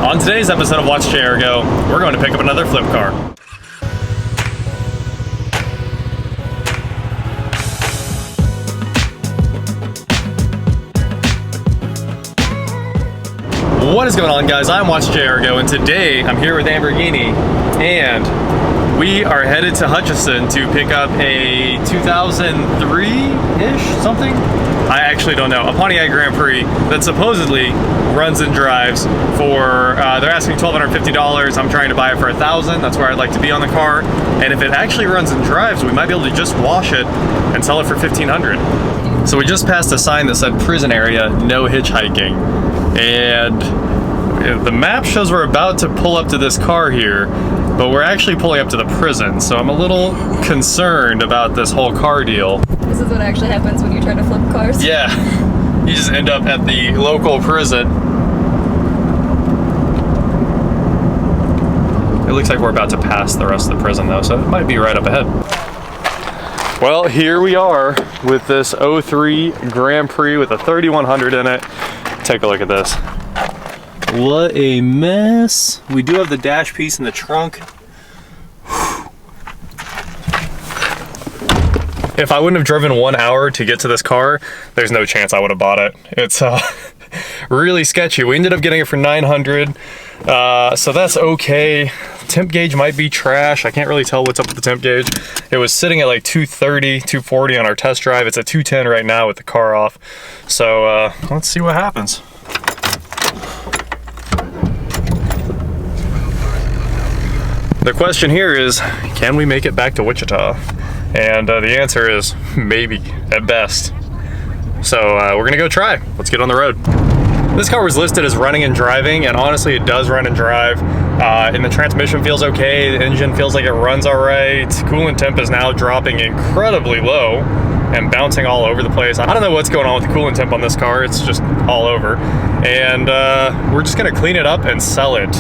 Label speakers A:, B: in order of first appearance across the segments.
A: On today's episode of Watch JR Go, we're going to pick up another flip car. What is going on, guys? I'm Watch JR Go, and today I'm here with Lamborghini, and we are headed to Hutchinson to pick up a 2003-ish something. I actually don't know. A Pontiac Grand Prix that supposedly runs and drives for, they're asking $1,250. I'm trying to buy it for $1,000. That's where I'd like to be on the car. And if it actually runs and drives, we might be able to just wash it and sell it for $1,500. So we just passed a sign that said prison area, no hitchhiking. And the map shows we're about to pull up to this car here, but we're actually pulling up to the prison. So I'm a little concerned about this whole car deal.
B: This is what actually happens when you try to flip cars.
A: Yeah, you just end up at the local prison. It looks like we're about to pass the rest of the prison though, so it might be right up ahead. Well, here we are with this 03 Grand Prix with a 3100 in it. Take a look at this. What a mess. We do have the dash piece in the trunk. If I wouldn't have driven 1 hour to get to this car, there's no chance I would have bought it. It's really sketchy. We ended up getting it for $900, so that's okay. Temp gauge might be trash. I can't really tell what's up with the temp gauge. It was sitting at like 230, 240 on our test drive. It's at 210 right now with the car off. So let's see what happens. The question here is, can we make it back to Wichita? And the answer is maybe, at best. So we're gonna go try. Let's get on the road. This car was listed as running and driving, and honestly it does run and drive. And the transmission feels okay, the engine feels like it runs all right. Coolant temp is now dropping incredibly low and bouncing all over the place. I don't know what's going on with the coolant temp on this car, it's just all over. And we're just gonna clean it up and sell it.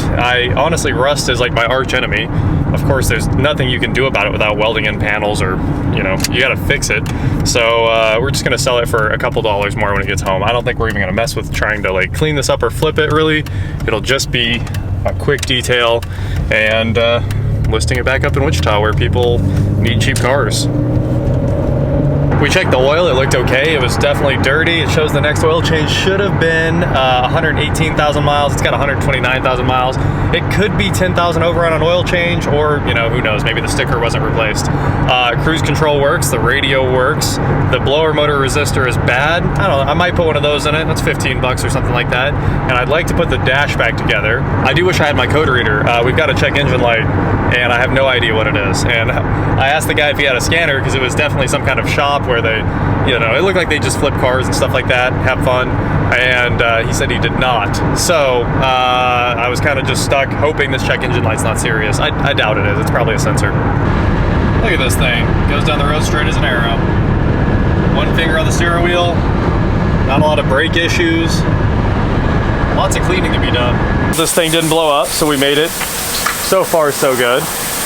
A: Honestly, rust is like my arch enemy. Of course, there's nothing you can do about it without welding in panels or, you know, you gotta fix it. So we're just gonna sell it for a couple dollars more when it gets home. I don't think we're even gonna mess with trying to like clean this up or flip it really. It'll just be a quick detail and listing it back up in Wichita where people need cheap cars. We checked the oil, it looked okay. It was definitely dirty. It shows the next oil change should have been 118,000 miles. It's got 129,000 miles. It could be 10,000 over on an oil change, or, you know, who knows, maybe the sticker wasn't replaced. Cruise control works, the radio works. The blower motor resistor is bad. I don't know, I might put one of those in it. That's 15 bucks or something like that. And I'd like to put the dash back together. I do wish I had my code reader. We've got to check engine light, and I have no idea what it is. And I asked the guy if he had a scanner, because it was definitely some kind of shop where they, you know, it looked like they just flip cars and stuff like that, have fun, and he said he did not. So I was kind of just stuck hoping this check engine light's not serious. I doubt it is. It's probably a sensor. Look at this thing. Goes down the road straight as an arrow. One finger on the steering wheel. Not a lot of brake issues. Lots of cleaning to be done. This thing didn't blow up, so we made it. So far, so good.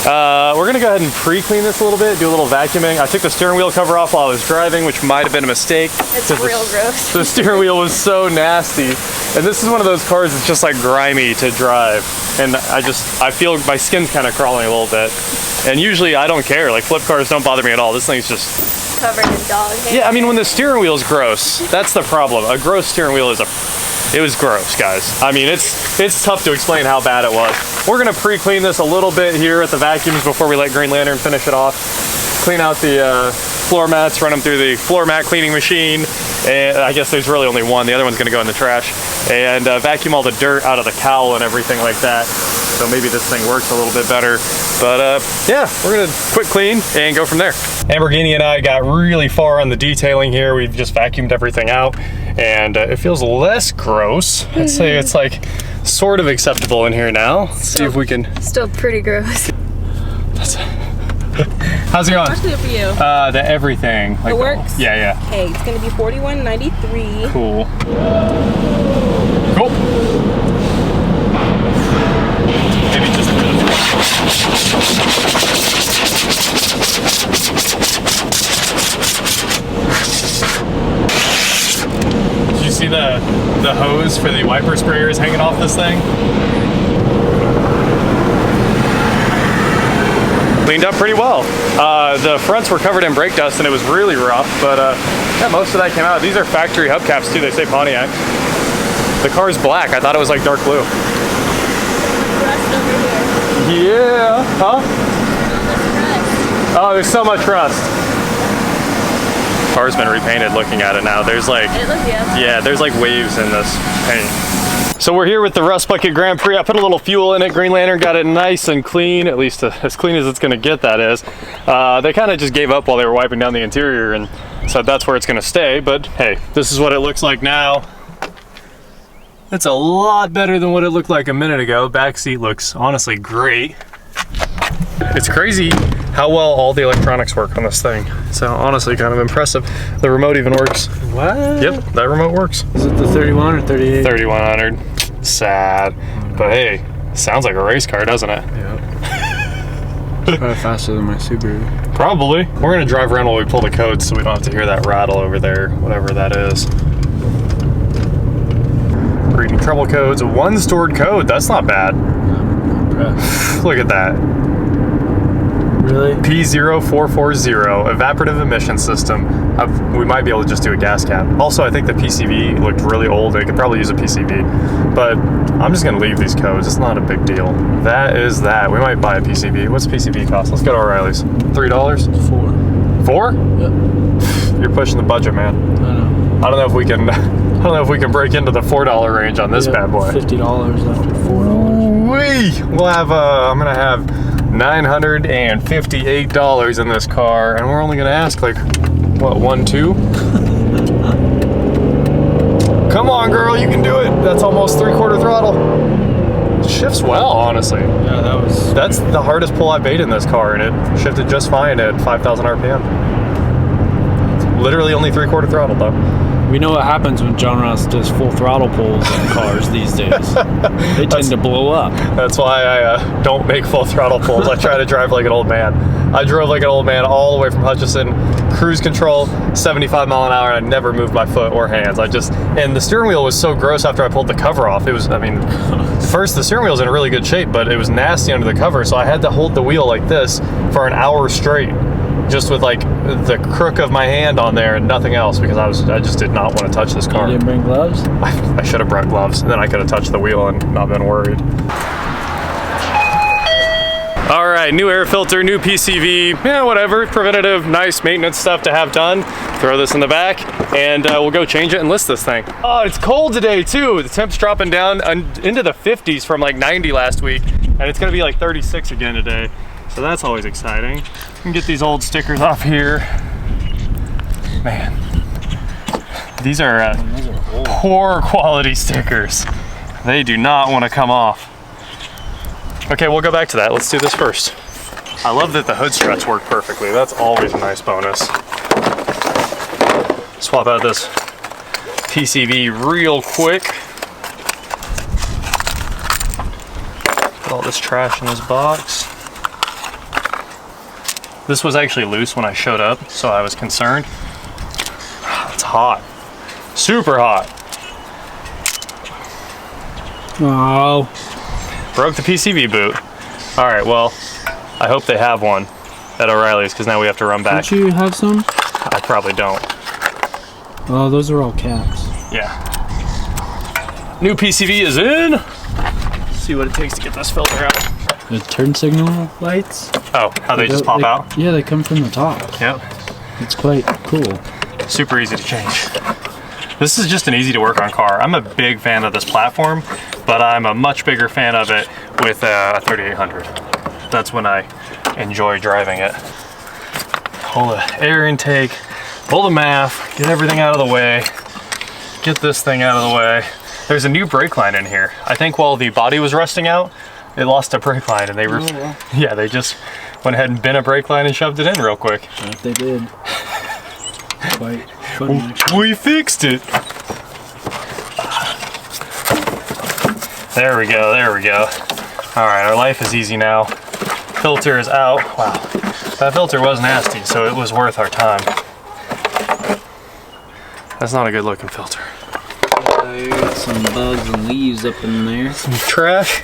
A: We're gonna go ahead and pre-clean this a little bit, do a little vacuuming. I took the steering wheel cover off while I was driving, which might have been a mistake.
B: It's real gross.
A: The steering wheel was so nasty. And this is one of those cars that's just like grimy to drive. And I feel my skin's kind of crawling a little bit. And usually I don't care, like flip cars don't bother me at all. This thing's just
B: covered in dog hair.
A: Yeah, I mean, when the steering wheel's gross, that's the problem. A gross steering wheel is it was gross, guys. I mean, it's tough to explain how bad it was. We're gonna pre-clean this a little bit here at the vacuums before we let Green Lantern finish it off. Clean out the floor mats, run them through the floor mat cleaning machine. And I guess there's really only one. The other one's gonna go in the trash. And vacuum all the dirt out of the cowl and everything like that. So maybe this thing works a little bit better. But yeah, we're gonna quick clean and go from there. Lamborghini and I got really far on the detailing here. We've just vacuumed everything out, and it feels less gross. I'd say it's like sort of acceptable in here now. Let's see if we can. Still pretty gross. How's it going?
B: What's good for you?
A: The everything. Like
B: the works?
A: Yeah.
B: Okay, it's gonna be $41.93.
A: Cool. Maybe just a bit of Did you see the hose for the wiper sprayers hanging off this thing? cleaned up pretty well. The fronts were covered in brake dust and it was really rough, but yeah, most of that came out. These are factory hubcaps too, they say Pontiac. The car's black, I thought it was like dark blue.
B: Rust over here.
A: Yeah, huh? Oh, there's so much rust. Car's been repainted looking at it now. There's like, yeah, there's like waves in this paint. So we're here with the Rust Bucket Grand Prix. I put a little fuel in it. Green Lantern got it nice and clean, at least as clean as it's gonna get, that is. They kind of just gave up while they were wiping down the interior and said that's where it's gonna stay, but hey, this is what it looks like now. It's a lot better than what it looked like a minute ago. Back seat looks honestly great. It's crazy how well all the electronics work on this thing. So honestly, kind of impressive. The remote even works.
C: What?
A: Yep, that remote works.
C: Is it the 31 or 38?
A: 3100. Sad. But hey, sounds like a race car, doesn't it?
C: Yep. It's probably faster than my Subaru.
A: Probably. We're gonna drive around while we pull the codes so we don't have to hear that rattle over there, whatever that is. Reading trouble codes. One stored code, that's not bad.
C: I'm impressed.
A: Look at that.
C: Really?
A: P0440, evaporative emission system. We might be able to just do a gas cap. Also, I think the PCV looked really old. They could probably use a PCV, but I'm just gonna leave these codes. It's not a big deal. That is that. We might buy a PCV. What's PCV cost? Let's go to O'Reilly's. $3? 4. 4?
C: Yep.
A: You're pushing the budget, man.
C: I know.
A: I don't know if we can. I don't know if we can break into the $4 range on this bad boy.
C: $50 after $4.
A: Wee! We'll have. I'm gonna have $958 in this car, and we're only gonna ask like, what, 1, 2? Come on, girl, you can do it. That's almost 3/4 throttle. It shifts well, honestly.
C: Yeah,
A: That's the hardest pull I've made in this car, and it shifted just fine at 5,000 RPM. Literally only 3/4 throttle though.
C: We know what happens when John Ross does full throttle pulls in cars these days. They tend to blow up.
A: That's why I don't make full throttle pulls. I try to drive like an old man. I drove like an old man all the way from Hutchinson, cruise control, 75 mile an hour, and I never moved my foot or hands. And the steering wheel was so gross after I pulled the cover off. It was, I mean, first the steering wheel was in really good shape, but it was nasty under the cover, so I had to hold the wheel like this for an hour straight, just with like the crook of my hand on there and nothing else, because I just did not want to touch this car.
C: You didn't bring gloves?
A: I should have brought gloves, and then I could have touched the wheel and not been worried. All right, new air filter, new PCV, yeah, whatever, preventative, nice maintenance stuff to have done. Throw this in the back, and we'll go change it and list this thing. Oh, it's cold today too. The temp's dropping down into the 50s from like 90 last week, and it's gonna be like 36 again today. So that's always exciting. You can get these old stickers off here. Man, these are poor quality stickers. They do not want to come off. Okay, we'll go back to that. Let's do this first. I love that the hood struts work perfectly. That's always a nice bonus. Swap out this PCV real quick. Put all this trash in this box. This was actually loose when I showed up, so I was concerned. It's hot. Super hot.
C: Oh.
A: Broke the PCV boot. All right, well, I hope they have one at O'Reilly's, because now we have to run back.
C: Don't you have some?
A: I probably don't.
C: Oh, those are all caps.
A: Yeah. New PCV is in. Let's see what it takes to get this filter out.
C: The turn signal lights?
A: Oh, how they just pop out?
C: Yeah, they come from the top.
A: Yep.
C: It's quite cool.
A: Super easy to change. This is just an easy to work on car. I'm a big fan of this platform, but I'm a much bigger fan of it with a 3800. That's when I enjoy driving it. Pull the air intake, pull the MAF, get everything out of the way, get this thing out of the way. There's a new brake line in here. I think while the body was rusting out, it lost a brake line, and yeah, they just went ahead and bent a brake line and shoved it in real quick.
C: That they did. Quite funny, actually.
A: We fixed it. There we go, there we go. All right, our life is easy now. Filter is out. Wow, that filter was nasty, so it was worth our time. That's not a good looking filter.
C: Got some bugs and leaves up in there.
A: Some trash.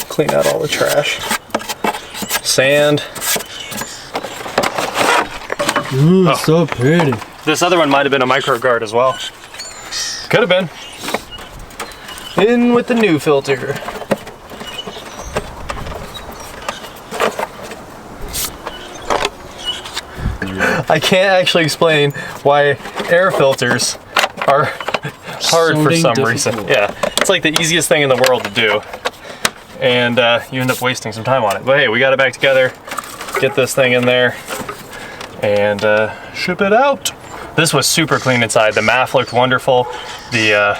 A: Clean out all the trash. Sand.
C: Ooh,
A: Oh.
C: so pretty.
A: This other one might have been a micro guard as well. Could have been. In with the new filter. I can't actually explain why air filters are hard for some reason. Yeah, it's like the easiest thing in the world to do. And you end up wasting some time on it. But hey, we got it back together. Get this thing in there and ship it out. This was super clean inside. The math looked wonderful. The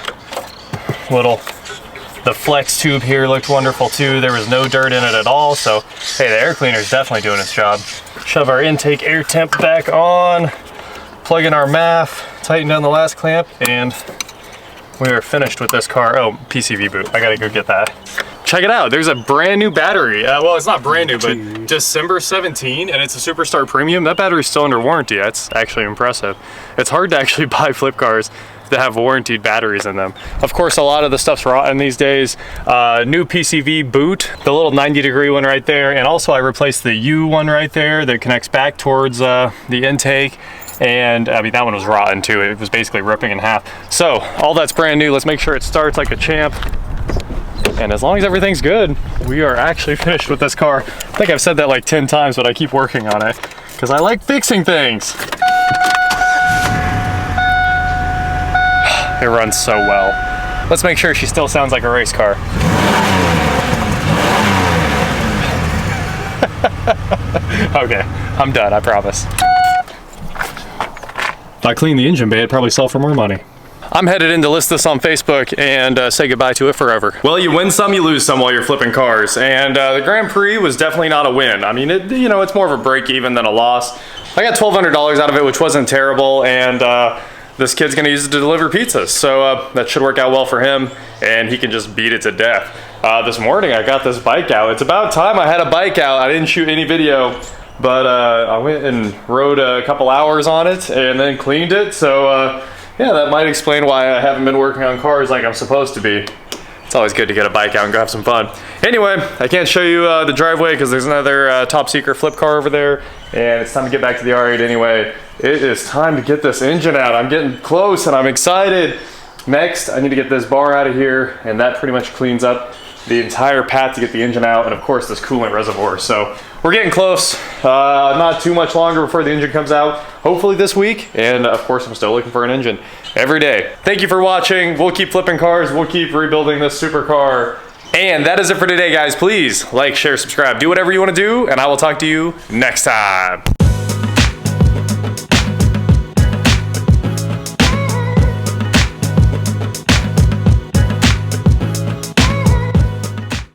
A: the flex tube here looked wonderful too. There was no dirt in it at all. So hey, the air cleaner is definitely doing its job. Shove our intake air temp back on, plug in our MAF, tighten down the last clamp, and we are finished with this car. Oh, PCV boot, I gotta go get that. Check it out, there's a brand new battery. Well, it's not brand new, but December 17, and it's a Superstar Premium. That battery's still under warranty. That's actually impressive. It's hard to actually buy flip cars that have warranted batteries in them. Of course, a lot of the stuff's rotten these days. New PCV boot, the little 90-degree one right there, and also I replaced the U one right there that connects back towards the intake. And I mean, that one was rotten too. It was basically ripping in half. So all that's brand new. Let's make sure it starts like a champ. And as long as everything's good, we are actually finished with this car. I think I've said that like 10 times, but I keep working on it because I like fixing things. It runs so well. Let's make sure she still sounds like a race car. Okay, I'm done, I promise. If I clean the engine bay, it'd probably sell for more money. I'm headed in to list this on Facebook and say goodbye to it forever. Well, you win some, you lose some while you're flipping cars. And the Grand Prix was definitely not a win. I mean, you know, it's more of a break even than a loss. I got $1,200 out of it, which wasn't terrible. And this kid's gonna use it to deliver pizzas. So that should work out well for him and he can just beat it to death. This morning I got this bike out. It's about time I had a bike out. I didn't shoot any video, but I went and rode a couple hours on it and then cleaned it. So yeah, that might explain why I haven't been working on cars like I'm supposed to be. It's always good to get a bike out and go have some fun. Anyway, I can't show you the driveway because there's another top secret flip car over there and it's time to get back to the R8 anyway. It is time to get this engine out. I'm getting close and I'm excited. Next, I need to get this bar out of here and that pretty much cleans up the entire path to get the engine out and of course this coolant reservoir. So we're getting close. Not too much longer before the engine comes out. Hopefully this week. And of course I'm still looking for an engine every day. Thank you for watching. We'll keep flipping cars. We'll keep rebuilding this supercar. And that is it for today, guys. Please like, share, subscribe, do whatever you want to do, and I will talk to you next time.